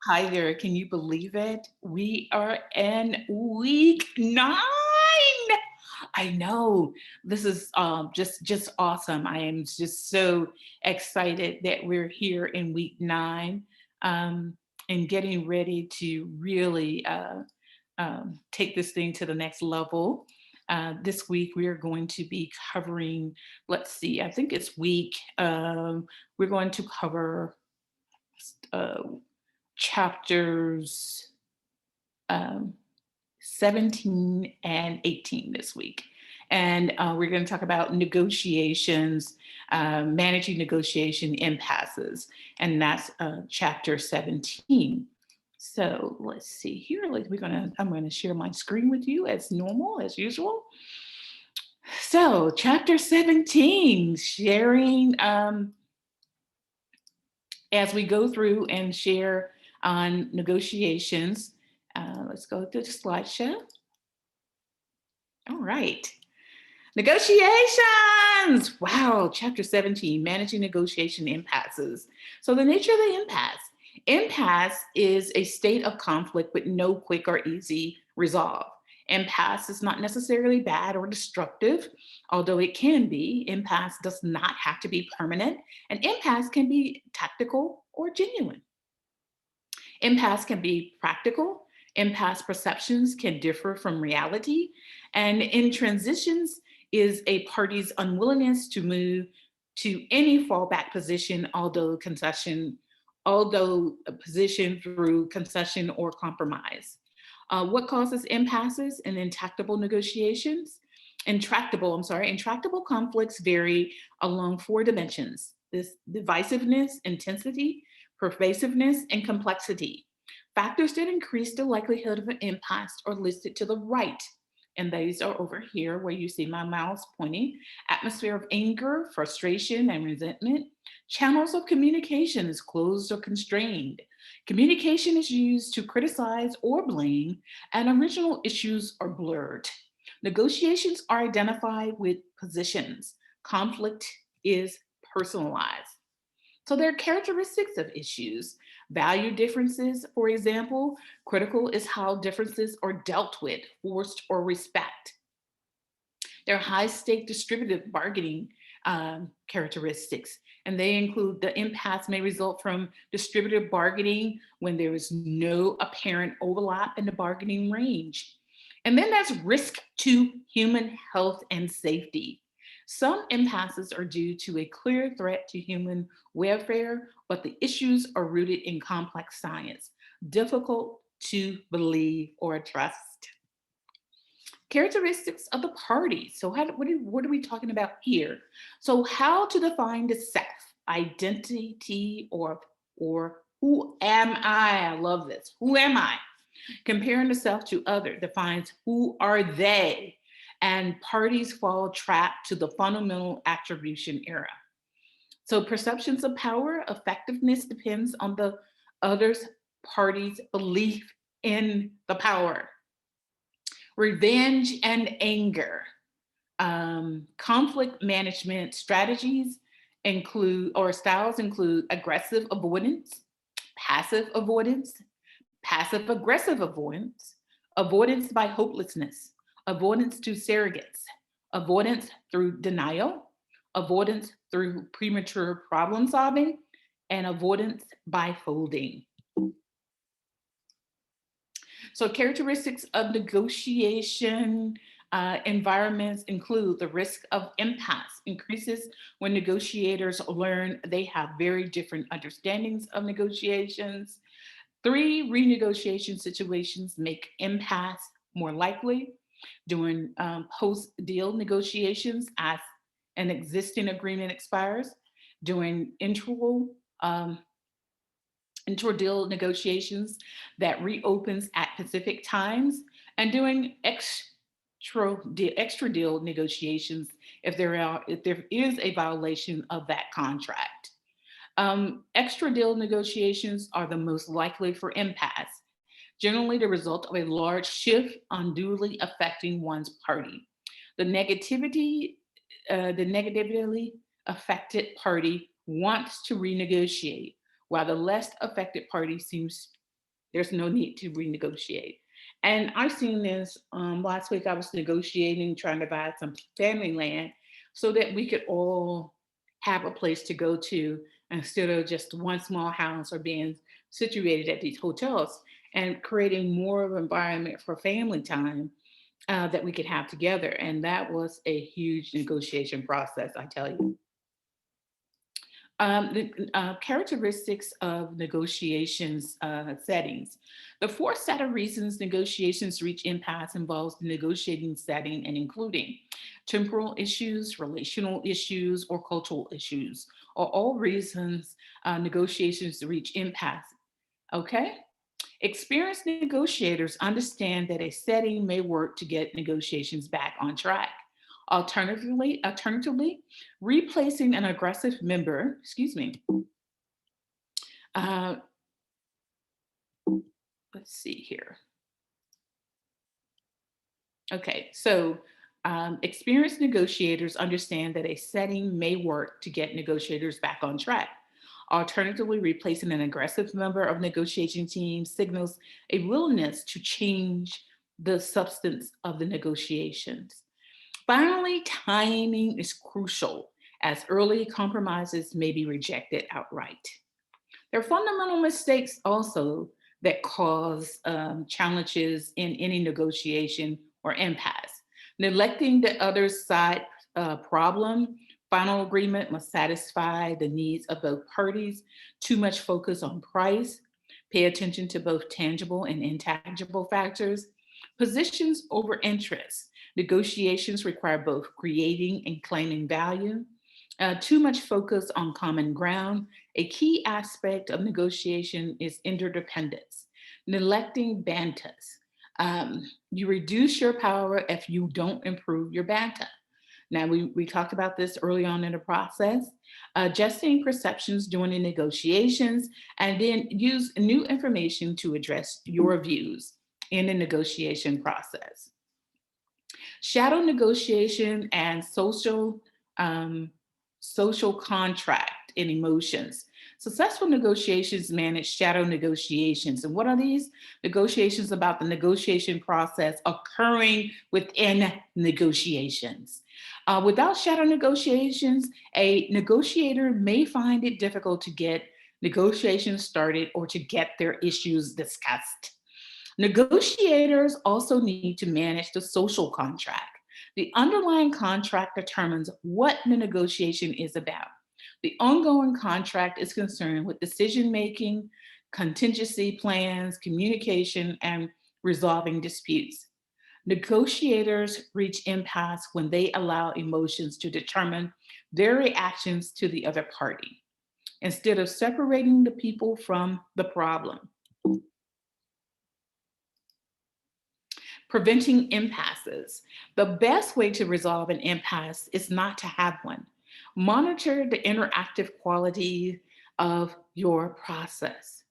Hi there. Can you believe it? We are in week 9. I know this is just awesome. I am just so excited that we're here in week 9 um, and getting ready to really take this thing to the next level. This week we are going to be covering. Let's see. I think it's week. We're going to cover uh, chapters um, 17 and 18 this week. And we're going to talk about negotiations, managing negotiation impasses, and that's chapter 17. So let's see here. I'm going to share my screen with you as normal, as usual. So, chapter 17, sharing as we go through and share on negotiations. Let's go to the slideshow. All right. Negotiations. Wow. Chapter 17, managing negotiation impasses. So, the nature of the impasse. Impasse is a state of conflict with no quick or easy resolve. Impasse is not necessarily bad or destructive, although it can be. Impasse does not have to be permanent, and impasse can be tactical or genuine. Impasse can be practical. Impasse perceptions can differ from reality. And intransigence is a party's unwillingness to move to any fallback position, although a position through concession or compromise. What causes impasses and intractable conflicts vary along 4 dimensions: this divisiveness, intensity, pervasiveness, and complexity. Factors that increase the likelihood of an impasse are listed to the right. And these are over here where you see my mouse pointing. Atmosphere of anger, frustration, and resentment. Channels of communication is closed or constrained. Communication is used to criticize or blame, and original issues are blurred. Negotiations are identified with positions. Conflict is personalized. So there are characteristics of issues. Value differences, for example, critical is how differences are dealt with, forced or respect. There are high stake distributive bargaining characteristics, and they include the impasse may result from distributive bargaining when there is no apparent overlap in the bargaining range. And then there's risk to human health and safety. Some impasses are due to a clear threat to human welfare, but the issues are rooted in complex science, difficult to believe or trust. Characteristics of the party. So, what are we talking about here? So, how to define the self, identity, or who am I? I love this. Who am I? Comparing the self to other defines who are they, and parties fall trapped to the fundamental attribution era. So perceptions of power, effectiveness depends on the other's party's belief in the power. Revenge and anger. Conflict management strategies styles include aggressive avoidance, passive avoidance, passive aggressive avoidance, avoidance by hopelessness, avoidance to surrogates, avoidance through denial, avoidance through premature problem solving, and avoidance by folding. So, characteristics of negotiation environments include the risk of impasse increases when negotiators learn they have very different understandings of negotiations. 3, renegotiation situations make impasse more likely during post-deal negotiations as an existing agreement expires, during um, intra-deal negotiations that reopens at specific times, and doing extra deal negotiations if there is a violation of that contract. Extra deal negotiations are the most likely for impasse, generally the result of a large shift unduly affecting one's party. The the negatively affected party wants to renegotiate, while the less affected party seems There's no need to renegotiate. And I've seen this last week. I was negotiating, trying to buy some family land so that we could all have a place to go to instead of just one small house or being situated at these hotels, and creating more of an environment for family time that we could have together. And that was a huge negotiation process, I tell you. The characteristics of negotiations settings. The fourth set of reasons negotiations reach impasse involves the negotiating setting and including temporal issues, relational issues, or cultural issues, are all reasons negotiations reach impasse. Okay? Experienced negotiators understand that a setting may work to get negotiations back on track. Alternatively, replacing an aggressive member, uh, let's see here. Okay, so experienced negotiators understand that a setting may work to get negotiators back on track. Alternatively, replacing an aggressive member of negotiation team signals a willingness to change the substance of the negotiations. Finally, timing is crucial as early compromises may be rejected outright. There are fundamental mistakes also that cause challenges in any negotiation or impasse. Neglecting the other side problem, final agreement must satisfy the needs of both parties. Too much focus on price, pay attention to both tangible and intangible factors. Positions over interests. Negotiations require both creating and claiming value. Too much focus on common ground. A key aspect of negotiation is interdependence. Neglecting bantas. You reduce your power if you don't improve your banta. Now, we talked about this early on in the process. Adjusting perceptions during the negotiations, and then use new information to address your views in the negotiation process. Shadow negotiation and um, social contract and emotions. Successful negotiations manage shadow negotiations. And what are these? Negotiations about the negotiation process occurring within negotiations. Without shadow negotiations, a negotiator may find it difficult to get negotiations started or to get their issues discussed. Negotiators also need to manage the social contract. The underlying contract determines what the negotiation is about. The ongoing contract is concerned with decision making, contingency plans, communication, and resolving disputes. Negotiators reach impasse when they allow emotions to determine their reactions to the other party instead of separating the people from the problem. Preventing impasses. The best way to resolve an impasse is not to have one. Monitor the interactive quality of your process.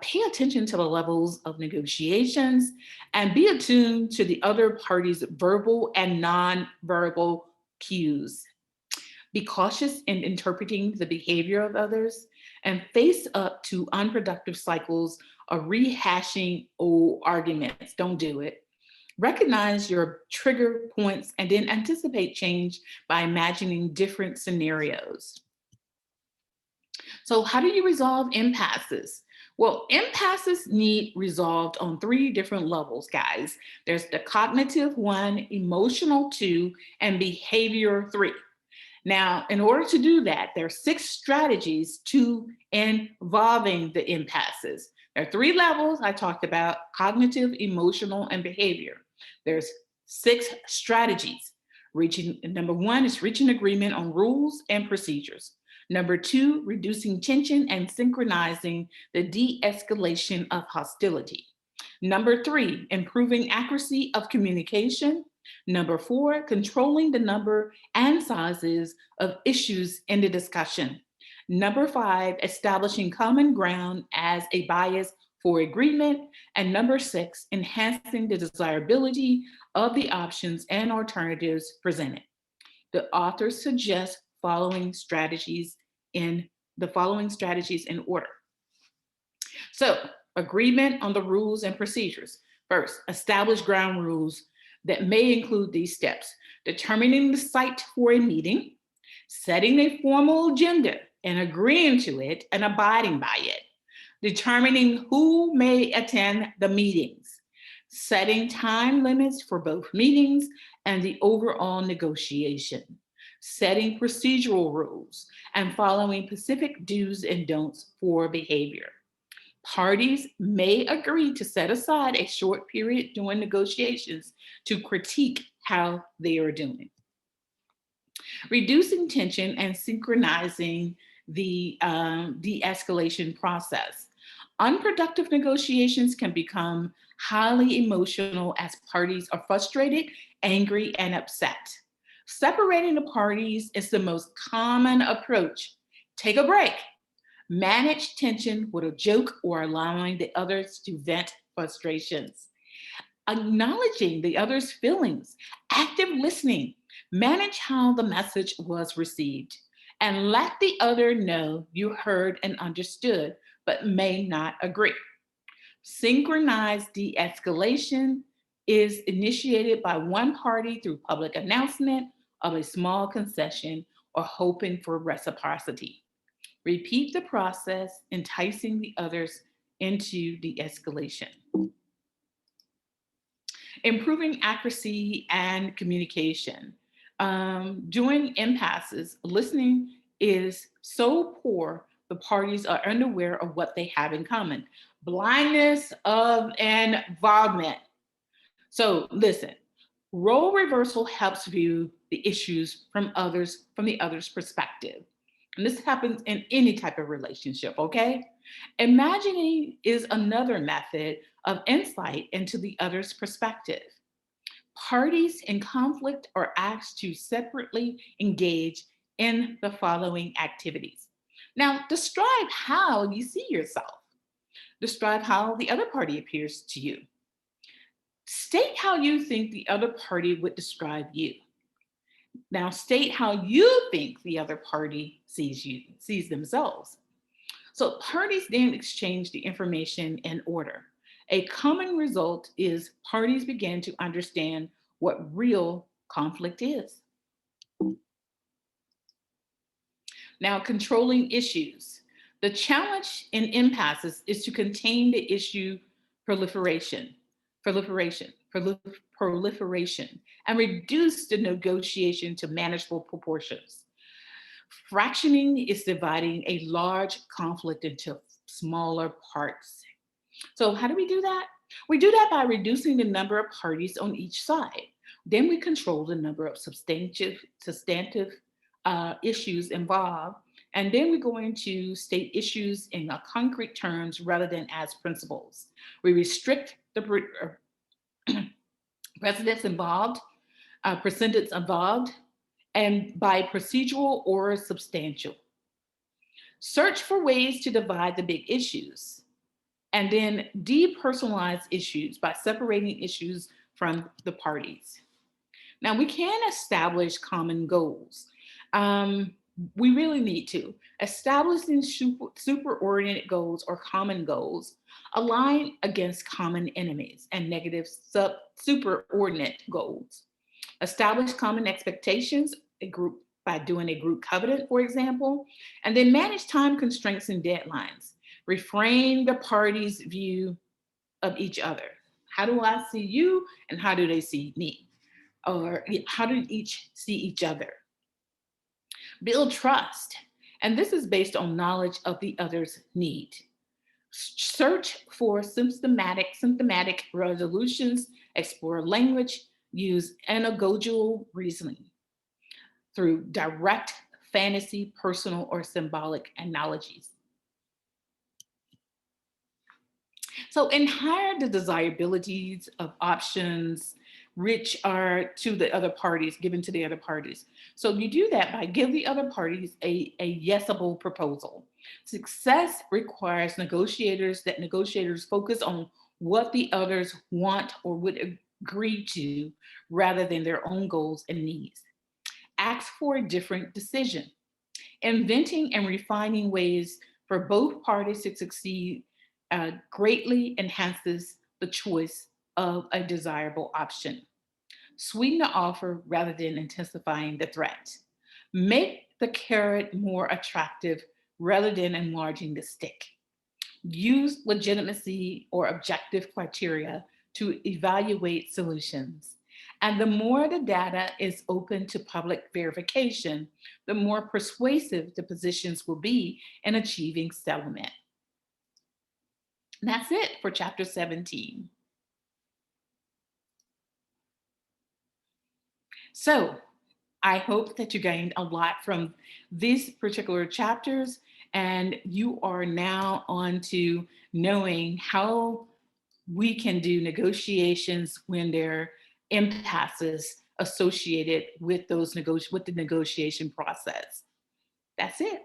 Pay attention to the levels of negotiations and be attuned to the other party's verbal and non-verbal cues. Be cautious in interpreting the behavior of others and face up to unproductive cycles of rehashing old arguments. Don't do it. Recognize your trigger points and then anticipate change by imagining different scenarios. So, how do you resolve impasses? Well, impasses need resolved on three different levels, guys. There's the cognitive one, emotional two, and behavior three. Now, in order to do that, there are six strategies to involving the impasses. There are three levels I talked about: cognitive, emotional, and behavior. There's six strategies. Number one is reaching agreement on rules and procedures. Number two, reducing tension and synchronizing the de-escalation of hostility. Number three, improving accuracy of communication. Number four, controlling the number and sizes of issues in the discussion. Number five, establishing common ground as a bias for agreement. And number six, enhancing the desirability of the options and alternatives presented. The author suggests following strategies in order. So Agreement on the rules and procedures. First, establish ground rules that may include these steps: determining the site for a meeting, setting a formal agenda and agreeing to it and abiding by it, determining who may attend the meetings, setting time limits for both meetings and the overall negotiation, setting procedural rules, and following specific do's and don'ts for behavior. Parties may agree to set aside a short period during negotiations to critique how they are doing. Reducing tension and synchronizing the de escalation process. Unproductive negotiations can become highly emotional as parties are frustrated, angry, and upset. Separating the parties is the most common approach. Take a break. Manage tension with a joke or allowing the others to vent frustrations. Acknowledging the other's feelings, active listening, manage how the message was received, and let the other know you heard and understood, but may not agree. Synchronized de escalation is initiated by one party through public announcement of a small concession or hoping for reciprocity. Repeat the process, enticing the others into de escalation. Improving accuracy and communication. During impasses, listening is so poor, the parties are unaware of what they have in common. Blindness of involvement. So listen, role reversal helps view the issues from the other's perspective. And this happens in any type of relationship, okay? Imagining is another method of insight into the other's perspective. Parties in conflict are asked to separately engage in the following activities. Now, describe how you see yourself. Describe how the other party appears to you. State how you think the other party would describe you. Now, state how you think the other party sees themselves. So parties then exchange the information in order. A common result is parties begin to understand what real conflict is. Now, controlling issues. The challenge in impasses is to contain the issue proliferation, proliferation, and reduce the negotiation to manageable proportions. Fractioning is dividing a large conflict into smaller parts. So, how do we do that? We do that by reducing the number of parties on each side. Then we control the number of substantive issues involved. And then we're going to state issues in concrete terms rather than as principles. We restrict the precedents involved, precedents involved, and by procedural or substantial. Search for ways to divide the big issues and then depersonalize issues by separating issues from the parties. Now, we can establish common goals. We really need to. Establishing superordinate goals or common goals align against common enemies and negative superordinate goals. Establish common expectations, a group by doing a group covenant, for example, and then manage time constraints and deadlines. Reframe the parties' view of each other. How do I see you and how do they see me? Or how do each see each other? Build trust. And this is based on knowledge of the other's need. Search for symptomatic resolutions, explore language, use anagogical reasoning through direct, fantasy, personal, or symbolic analogies. So inherit the desirabilities of options which are to the other parties, given to the other parties. So you do that by giving the other parties a yesable proposal. Success requires negotiators focus on what the others want or would agree to rather than their own goals and needs. Ask for a different decision. Inventing and refining ways for both parties to succeed greatly enhances the choice of a desirable option. Sweeten the offer rather than intensifying the threat. Make the carrot more attractive rather than enlarging the stick. Use legitimacy or objective criteria to evaluate solutions. And the more the data is open to public verification, the more persuasive the positions will be in achieving settlement. And that's it for chapter 17. So I hope that you gained a lot from these particular chapters, and you are now on to knowing how we can do negotiations when there are impasses associated with with the negotiation process. That's it.